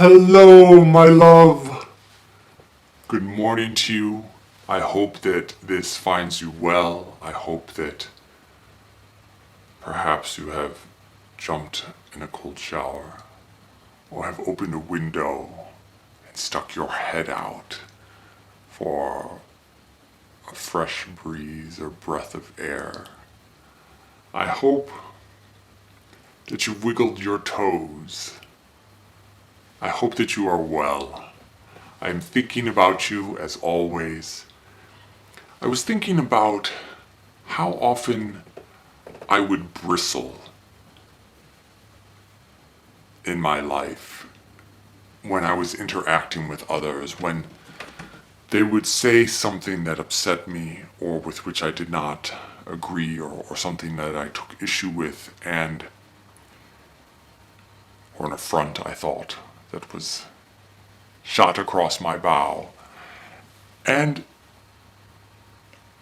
Hello, my love. Good morning to you. I hope that this finds you well. I hope that perhaps you have jumped in a cold shower or have opened a window and stuck your head out for a fresh breeze or breath of air. I hope that you've wiggled your toes. I hope that you are well. I am thinking about you as always. I was thinking about how often I would bristle in my life when I was interacting with others, when they would say something that upset me or with which I did not agree, or something that I took issue with, or an affront, I thought, that was shot across my bow. And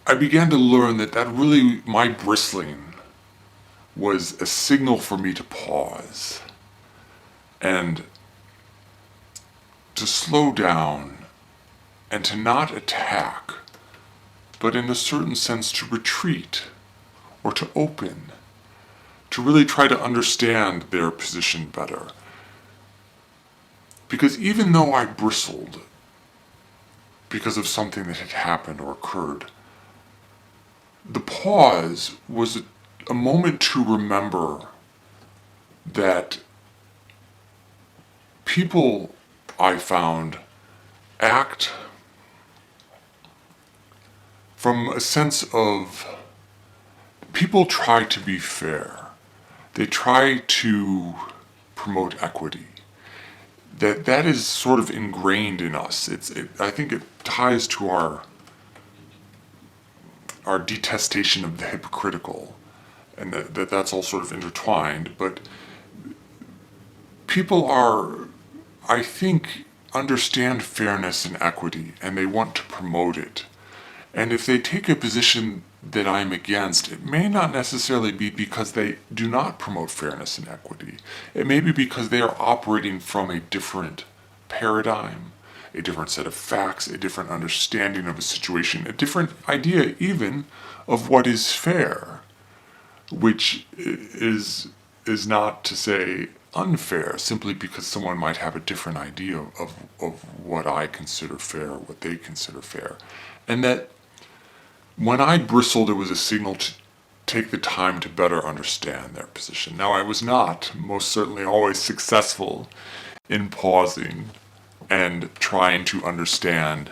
I began to learn that really, my bristling was a signal for me to pause and to slow down and to not attack, but in a certain sense to retreat or to open, to really try to understand their position better. Because even though I bristled because of something that had happened or occurred, the pause was a moment to remember that people, I found, act from a sense of, people try to be fair. They try to promote equity. That is sort of ingrained in us. I think it ties to our detestation of the hypocritical, and that's all sort of intertwined. But people I think, understand fairness and equity, and they want to promote it. And if they take a position that I'm against, it may not necessarily be because they do not promote fairness and equity. It may be because they are operating from a different paradigm, a different set of facts, a different understanding of a situation, a different idea even of what is fair, which is not to say unfair, simply because someone might have a different idea of what I consider fair, what they consider fair. And that when I bristled, it was a signal to take the time to better understand their position. Now, I was not, most certainly, always successful in pausing and trying to understand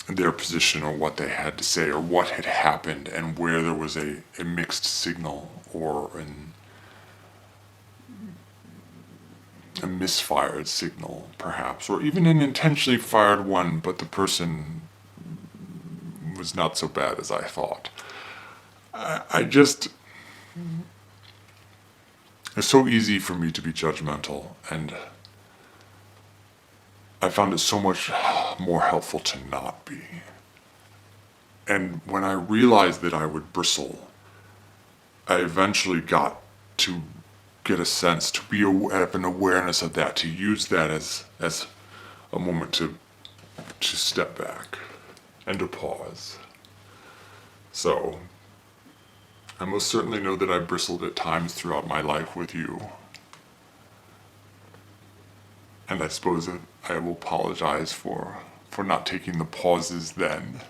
their position, or what they had to say, or what had happened, and where there was a mixed signal or a misfired signal, perhaps, or even an intentionally fired one, but the person was not so bad as I thought. It's so easy for me to be judgmental, and I found it so much more helpful to not be. And when I realized that I would bristle, I eventually got to get a sense, to have an awareness of that, to use that as a moment to step back and to pause. So, I most certainly know that I bristled at times throughout my life with you. And I suppose that I will apologize for not taking the pauses then.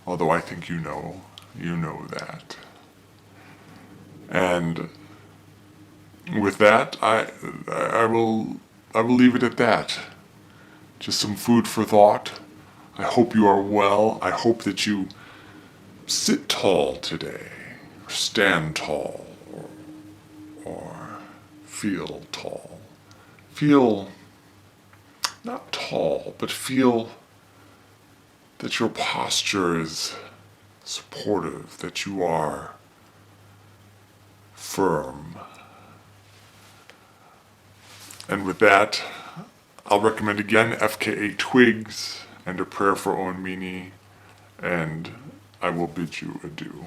Although I think you know that. And with that, I will leave it at that. Just some food for thought. I hope you are well. I hope that you sit tall today, or stand tall, or feel tall. Feel not tall, but feel that your posture is supportive, that you are firm. And with that, I'll recommend again FKA Twigs and a prayer for Owen, Meany, and I will bid you adieu.